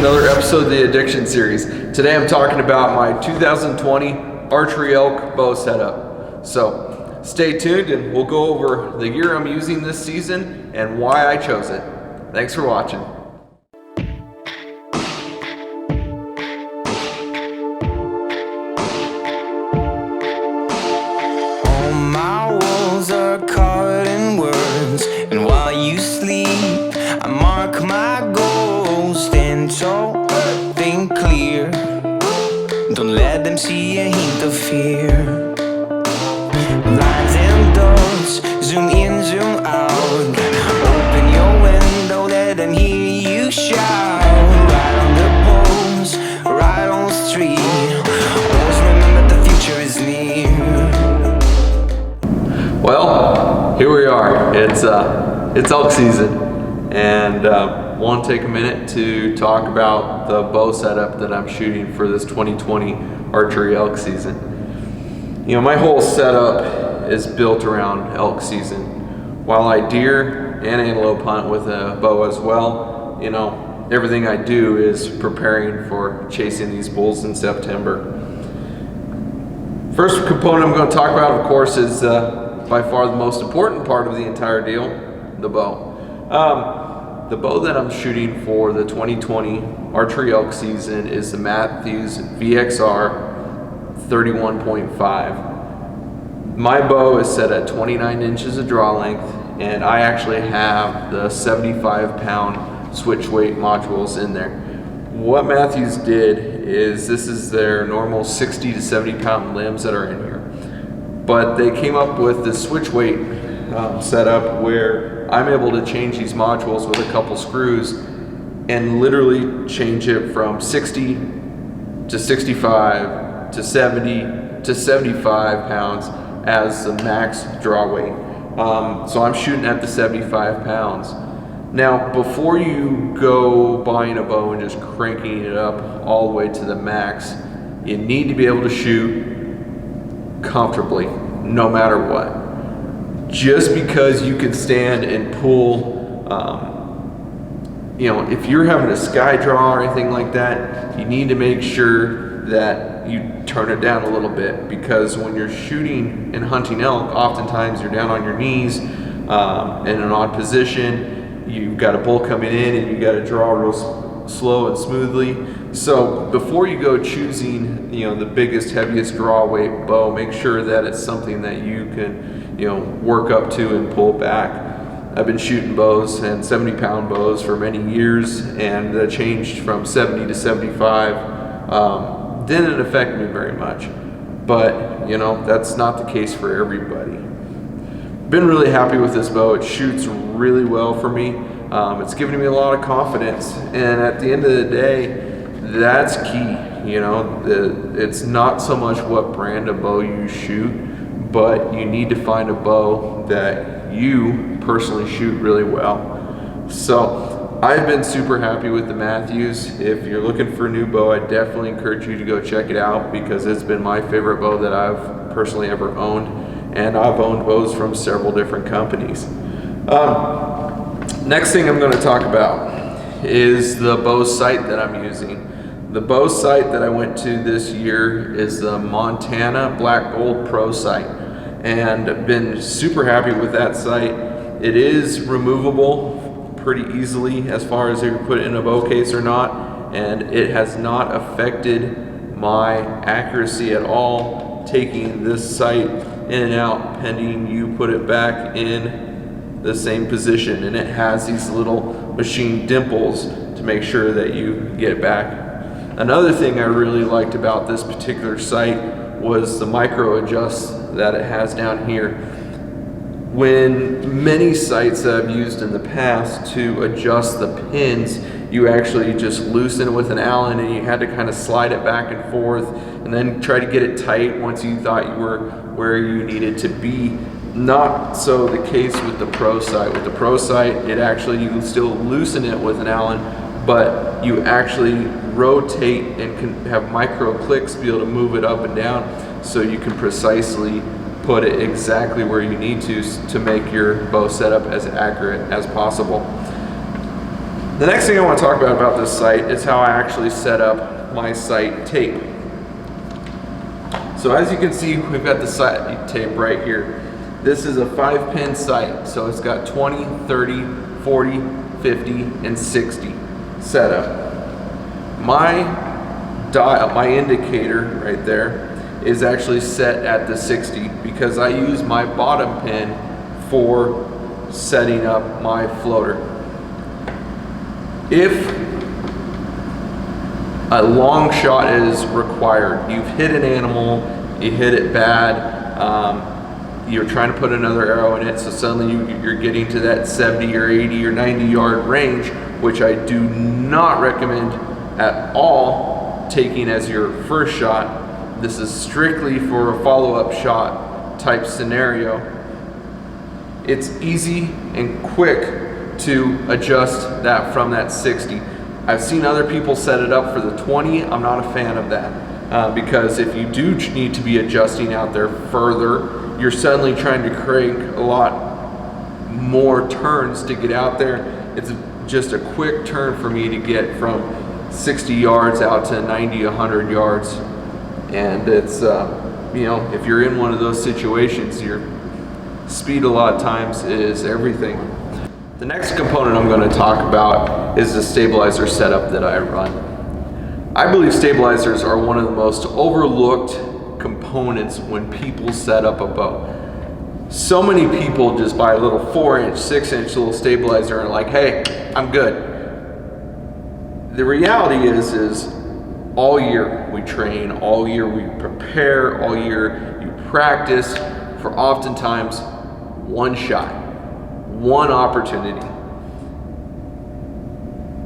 another episode of the Addiction series. Today I'm talking about my 2020 archery elk bow setup. So stay tuned and we'll go over the gear I'm using this season and why I chose it. Thanks for watching. All my walls are covered in words, and while you sleep I mark my goals. Stand tall, think clear, don't let them see a hint of fear. Lines and dots, zoom in, zoom out. Open your window, let them hear you shout. Right on the poles, right on the street. Always remember the future is near. Well, here we are. It's elk season, and want to take a minute to talk about the bow setup that I'm shooting for this 2020 archery elk season. You know, my whole setup is built around elk season. While I deer and antelope hunt with a bow as well, you know, everything I do is preparing for chasing these bulls in September. First component I'm going to talk about, of course, is by far the most important part of the entire deal, the bow. The bow that I'm shooting for the 2020 archery elk season is the Mathews VXR 31.5. My bow is set at 29 inches of draw length, and I actually have the 75-pound switch weight modules in there. What Mathews did is, this is their normal 60 to 70 pound limbs that are in here, but they came up with this switch weight setup where I'm able to change these modules with a couple screws and literally change it from 60 to 65 to 70 to 75 pounds as the max draw weight. So I'm shooting at the 75 pounds. Now, before you go buying a bow and just cranking it up all the way to the max, you need to be able to shoot comfortably, no matter what. Just because you can stand and pull, you know, if you're having a sky draw or anything like that, you need to make sure that you turn it down a little bit, because when you're shooting and hunting elk, oftentimes you're down on your knees in an odd position. You've got a bull coming in and you got to draw real slow and smoothly. So before you go choosing, you know, the biggest, heaviest draw weight bow, make sure that it's something that you can, you know, work up to and pull back. I've been shooting bows and 70-pound bows for many years, and the change from 70 to 75 didn't affect me very much. But, you know, that's not the case for everybody. Been really happy with this bow. It shoots really well for me. It's given me a lot of confidence, and at the end of the day, that's key. You know, it's not so much what brand of bow you shoot, but you need to find a bow that you personally shoot really well. So I've been super happy with the Mathews. If you're looking for a new bow, I definitely encourage you to go check it out, because it's been my favorite bow that I've personally ever owned, and I've owned bows from several different companies. Next thing I'm going to talk about is the bow sight that I'm using. The bow sight that I went to this year is the Montana Black Gold Pro sight, and I've been super happy with that sight. It is removable pretty easily as far as if you put it in a bow case or not, and it has not affected my accuracy at all taking this sight in and out, pending you put it back in the same position. And it has these little machine dimples to make sure that you get it back. Another thing I really liked about this particular sight was the micro adjust that it has down here. When many sights that I've used in the past to adjust the pins, you actually just loosen it with an Allen, and you had to kind of slide it back and forth and then try to get it tight once you thought you were where you needed to be. Not so the case with the Pro sight. With the Pro sight, it actually, you can still loosen it with an Allen, but you actually rotate and can have micro clicks to be able to move it up and down, so you can precisely put it exactly where you need to make your bow setup as accurate as possible. The next thing I want to talk about this sight is how I actually set up my sight tape. So as you can see, we've got the sight tape right here. This is a 5-pin sight, so it's got 20, 30, 40, 50, and 60 set up. My dial, my indicator right there, is actually set at the 60 because I use my bottom pin for setting up my floater. If a long shot is required, you've hit an animal, you hit it bad, you're trying to put another arrow in it, so suddenly you're getting to that 70 or 80 or 90 yard range, which I do not recommend at all taking as your first shot. This is strictly for a follow-up shot type scenario. It's easy and quick to adjust that from that 60. I've seen other people set it up for the 20. I'm not a fan of that because if you do need to be adjusting out there further, you're suddenly trying to crank a lot more turns to get out there. It's just a quick turn for me to get from 60 yards out to 90, 100 yards. And it's, you know, if you're in one of those situations, your speed a lot of times is everything. The next component I'm going to talk about is the stabilizer setup that I run. I believe stabilizers are one of the most overlooked components when people set up a bow. So many people just buy a little 4-inch, 6-inch little stabilizer and are like, hey, I'm good. The reality is all year we train, all year we prepare, all year you practice for oftentimes one shot. One opportunity.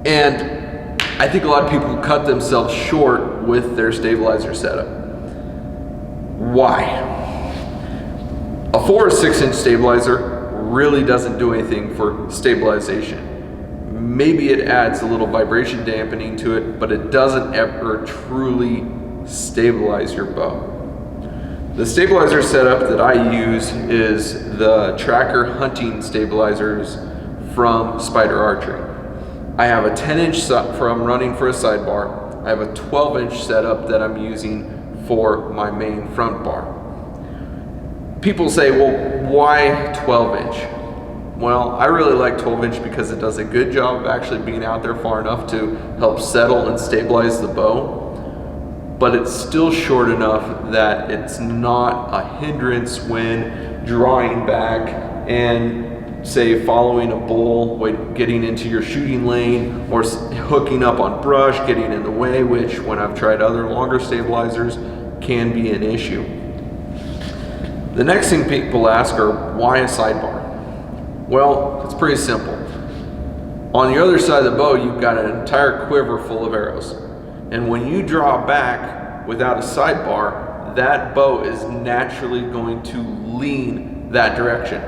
And I think a lot of people cut themselves short with their stabilizer setup. Why? A 4 or 6-inch stabilizer really doesn't do anything for stabilization. Maybe it adds a little vibration dampening to it, but it doesn't ever truly stabilize your bow. The stabilizer setup that I use is the Tracker hunting stabilizers from Spider Archery. I have a 10-inch from running for a sidebar. I have a 12-inch setup that I'm using for my main front bar. People say, well, why 12-inch? Well, I really like 12-inch because it does a good job of actually being out there far enough to help settle and stabilize the bow. But it's still short enough that it's not a hindrance when drawing back and say following a bull, getting into your shooting lane, or hooking up on brush, getting in the way, which when I've tried other longer stabilizers can be an issue. The next thing people ask are, why a sidebar? Well, it's pretty simple. On the other side of the bow, you've got an entire quiver full of arrows. And when you draw back without a sidebar, that bow is naturally going to lean that direction.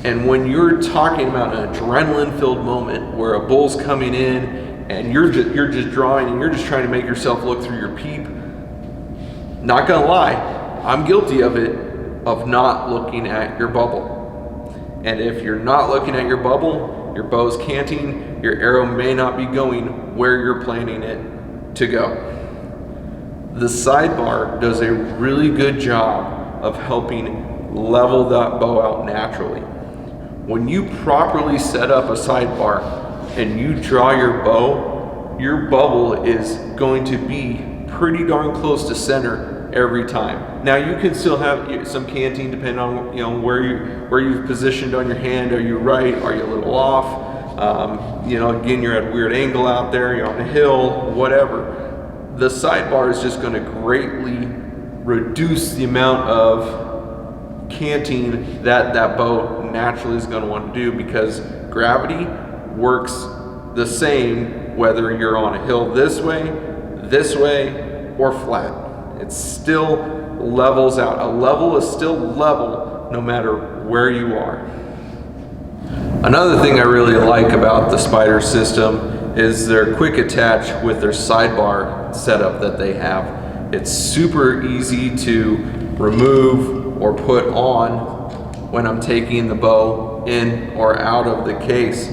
And when you're talking about an adrenaline-filled moment where a bull's coming in and you're just drawing and you're just trying to make yourself look through your peep, not gonna lie, I'm guilty of it, of not looking at your bubble. And if you're not looking at your bubble, your bow's canting, your arrow may not be going where you're planning it to go. The sidebar does a really good job of helping level that bow out naturally. When you properly set up a sidebar and you draw your bubble is going to be pretty darn close to center every time. Now you can still have some canting depending on where you've positioned on your hand. Are you right? Are you a little off? Again, you're at a weird angle out there, you're on a hill, whatever. The sidebar is just going to greatly reduce the amount of canting that bow naturally is going to want to do, because gravity works the same whether you're on a hill this way, or flat. It still levels out. A level is still level no matter where you are. Another thing I really like about the Spider system is their quick attach with their sidebar setup that they have. It's super easy to remove or put on when I'm taking the bow in or out of the case.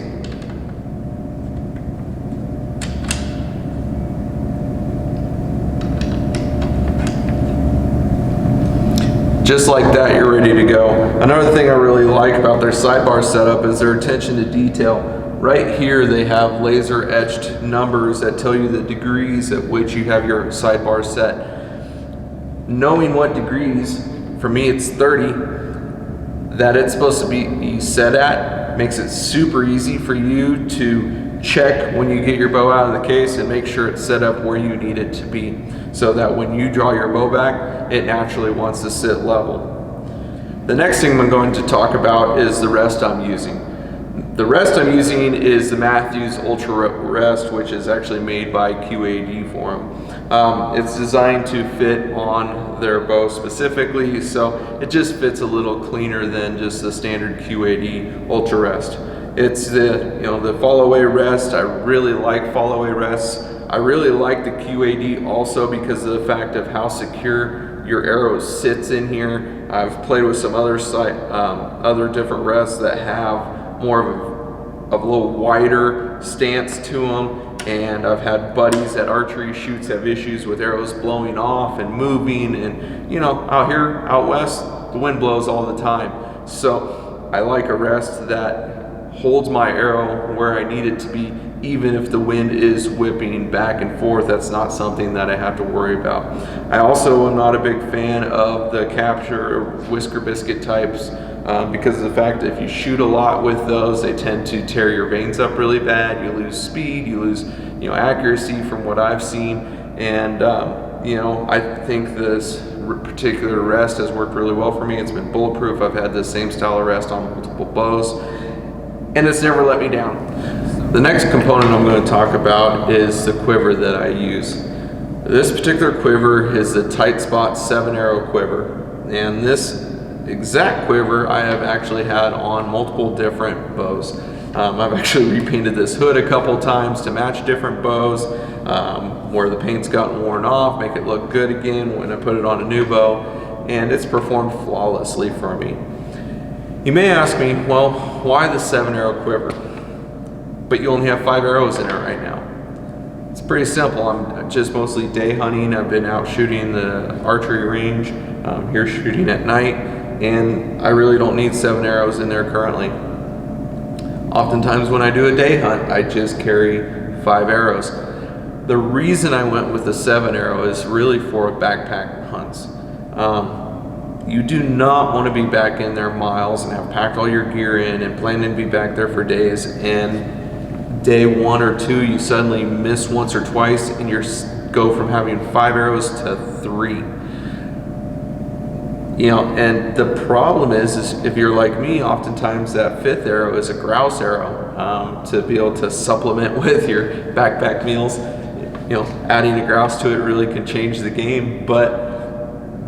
Just like that, you're ready to go. Another thing I really like about their sidebar setup is their attention to detail. Right here they have laser etched numbers that tell you the degrees at which you have your sidebar set. Knowing what degrees, for me it's 30, that it's supposed to be set at, makes it super easy for you to check when you get your bow out of the case and make sure it's set up where you need it to be, so that when you draw your bow back, it naturally wants to sit level. The next thing I'm going to talk about is the rest I'm using. The rest I'm using is the Matthews Ultra Rest, which is actually made by QAD for them. It's designed to fit on their bow specifically, so it just fits a little cleaner than just the standard QAD Ultra Rest. It's the fall away rest. I really like fall away rests. I really like the QAD also because of the fact of how secure your arrow sits in here. I've played with some other different rests that have more of a little wider stance to them, and I've had buddies at archery shoots have issues with arrows blowing off and moving, and out west the wind blows all the time. So I like a rest that holds my arrow where I need it to be, even if the wind is whipping back and forth. That's not something that I have to worry about. I also am not a big fan of the capture or whisker biscuit types because of the fact that if you shoot a lot with those, they tend to tear your vanes up really bad. You lose speed, you lose accuracy from what I've seen, and I think this particular rest has worked really well for me. It's been bulletproof. I've had the same style of rest on multiple bows, and it's never let me down. The next component I'm going to talk about is the quiver that I use. This particular quiver is the Tight Spot 7-arrow quiver, and this exact quiver I have actually had on multiple different bows. I've actually repainted this hood a couple times to match different bows where the paint's gotten worn off, make it look good again when I put it on a new bow, and it's performed flawlessly for me. You may ask me, well, why the 7-arrow quiver? But you only have 5 arrows in it right now. It's pretty simple. I'm just mostly day hunting. I've been out shooting the archery range, here shooting at night, and I really don't need 7 arrows in there currently. Oftentimes when I do a day hunt, I just carry 5 arrows. The reason I went with the 7-arrow is really for backpack hunts. You do not want to be back in there miles and have packed all your gear in and planning to be back there for days, and day 1 or 2 you suddenly miss once or twice and you go from having 5 arrows to 3. And the problem is if you're like me, oftentimes that 5th arrow is a grouse arrow to be able to supplement with your backpack meals. Adding a grouse to it really can change the game, but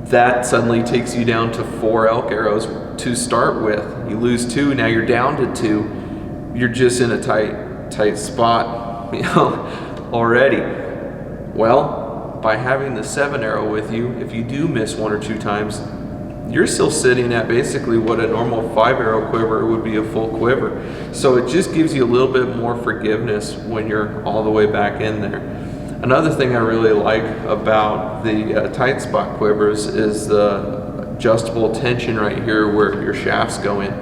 that suddenly takes you down to 4 elk arrows to start with. You lose 2, now you're down to 2. You're just in a tight spot, already. Well, by having the 7-arrow with you, if you do miss 1 or 2 times, you're still sitting at basically what a normal 5-arrow quiver would be, a full quiver. So it just gives you a little bit more forgiveness when you're all the way back in there. Another thing I really like about the Tight Spot quivers is the adjustable tension right here where your shafts go in.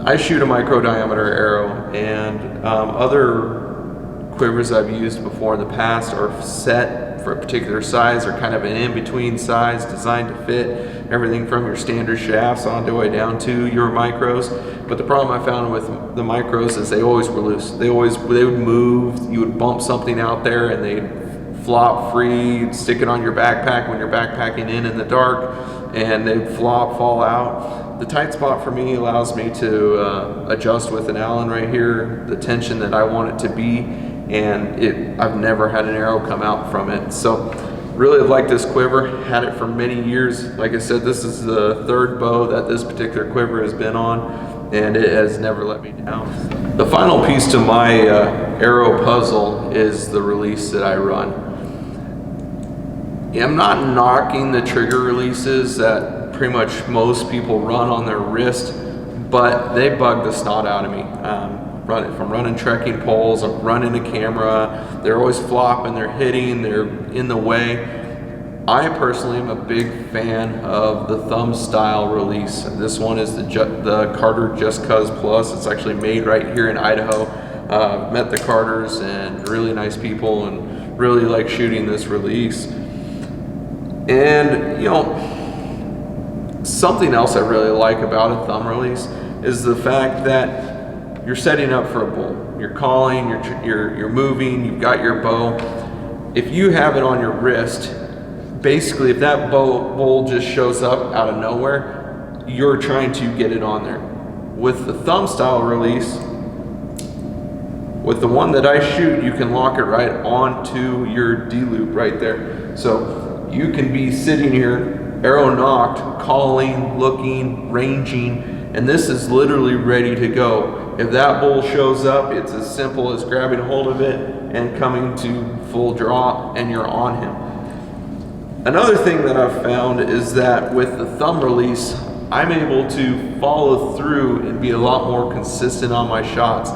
I shoot a micro diameter arrow, and other quivers I've used before in the past are set for a particular size or kind of an in-between size designed to fit everything from your standard shafts all the way down to your micros. But the problem I found with the micros is they always were loose. They would move. You would bump something out there and they'd flop free. You'd stick it on your backpack when you're backpacking in the dark, and they'd fall out. The Tight Spot for me allows me to adjust with an Allen right here the tension that I want it to be, and I've never had an arrow come out from it. So really like this quiver, had it for many years. Like I said, this is the 3rd bow that this particular quiver has been on, and it has never let me down. The final piece to my arrow puzzle is the release that I run. I'm not knocking the trigger releases that pretty much most people run on their wrist, but they bug the snot out of me. If I'm running trekking poles, I'm running a camera, they're always flopping, they're hitting, they're in the way. I personally am a big fan of the thumb style release. This one is the Carter Just Cuz Plus. It's actually made right here in Idaho. Met the Carters and really nice people, and really like shooting this release. And you know, something else I really like about a thumb release is the fact that you're setting up for a bull. You're calling, you're moving, you've got your bow. If you have it on your wrist, basically if that bull just shows up out of nowhere, you're trying to get it on there. With the thumb style release, with the one that I shoot, you can lock it right onto your D-loop right there. So you can be sitting here, arrow nocked, calling, looking, ranging, and this is literally ready to go. If that bull shows up, it's as simple as grabbing a hold of it and coming to full draw, and you're on him. Another thing that I've found is that with the thumb release, I'm able to follow through and be a lot more consistent on my shots.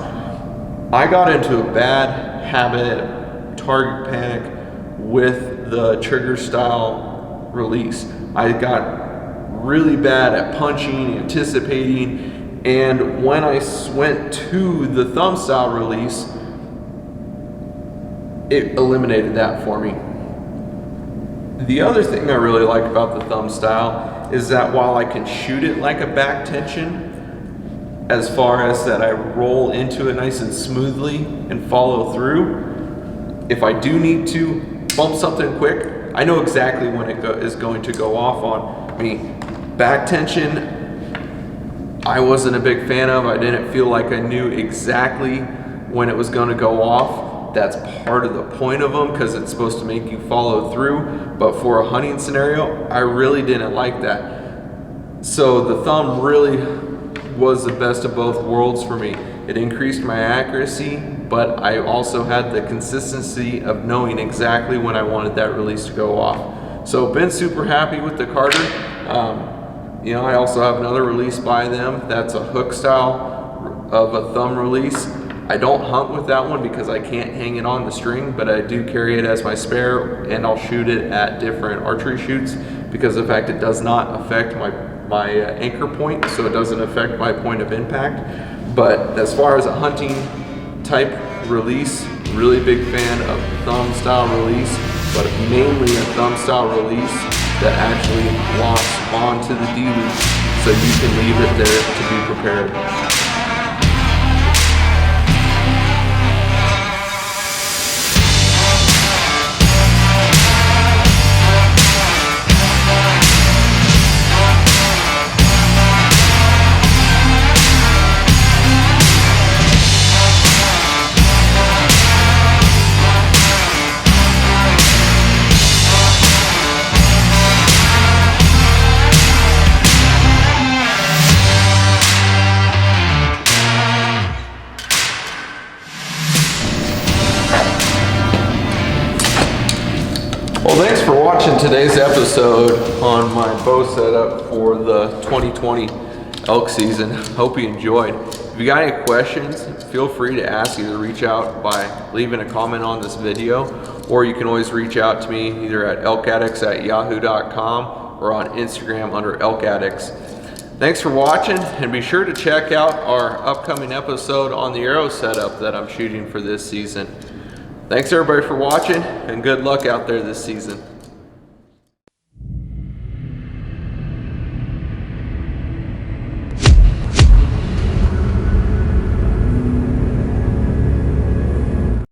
I got into a bad habit, target panic, with the trigger style release. I got really bad at punching, anticipating, and when I went to the thumb style release, it eliminated that for me. The other thing I really like about the thumb style is that while I can shoot it like a back tension, as far as that I roll into it nice and smoothly and follow through, if I do need to bump something quick, I know exactly when it is going to go off on me. Back tension, I wasn't a big fan of. I didn't feel like I knew exactly when it was going to go off. That's part of the point of them, because it's supposed to make you follow through. But for a hunting scenario, I really didn't like that. So the thumb really was the best of both worlds for me. It increased my accuracy, but I also had the consistency of knowing exactly when I wanted that release to go off. So been super happy with the Carter. You know, I also have another release by them that's a hook style of a thumb release. I don't hunt with that one because I can't hang it on the string, but I do carry it as my spare, and I'll shoot it at different archery shoots because of the fact it does not affect my anchor point, so it doesn't affect my point of impact. But as far as a hunting type release, really big fan of the thumb style release, but mainly a thumb style release that actually locks onto the D-loop so you can leave it there to be prepared. Well, thanks for watching today's episode on my bow setup for the 2020 elk season. Hope you enjoyed. If you got any questions, feel free to ask. Either reach out by leaving a comment on this video, or you can always reach out to me either at elkaddicts@yahoo.com or on Instagram under elkaddicts. Thanks for watching, and be sure to check out our upcoming episode on the arrow setup that I'm shooting for this season. Thanks everybody for watching, and good luck out there this season.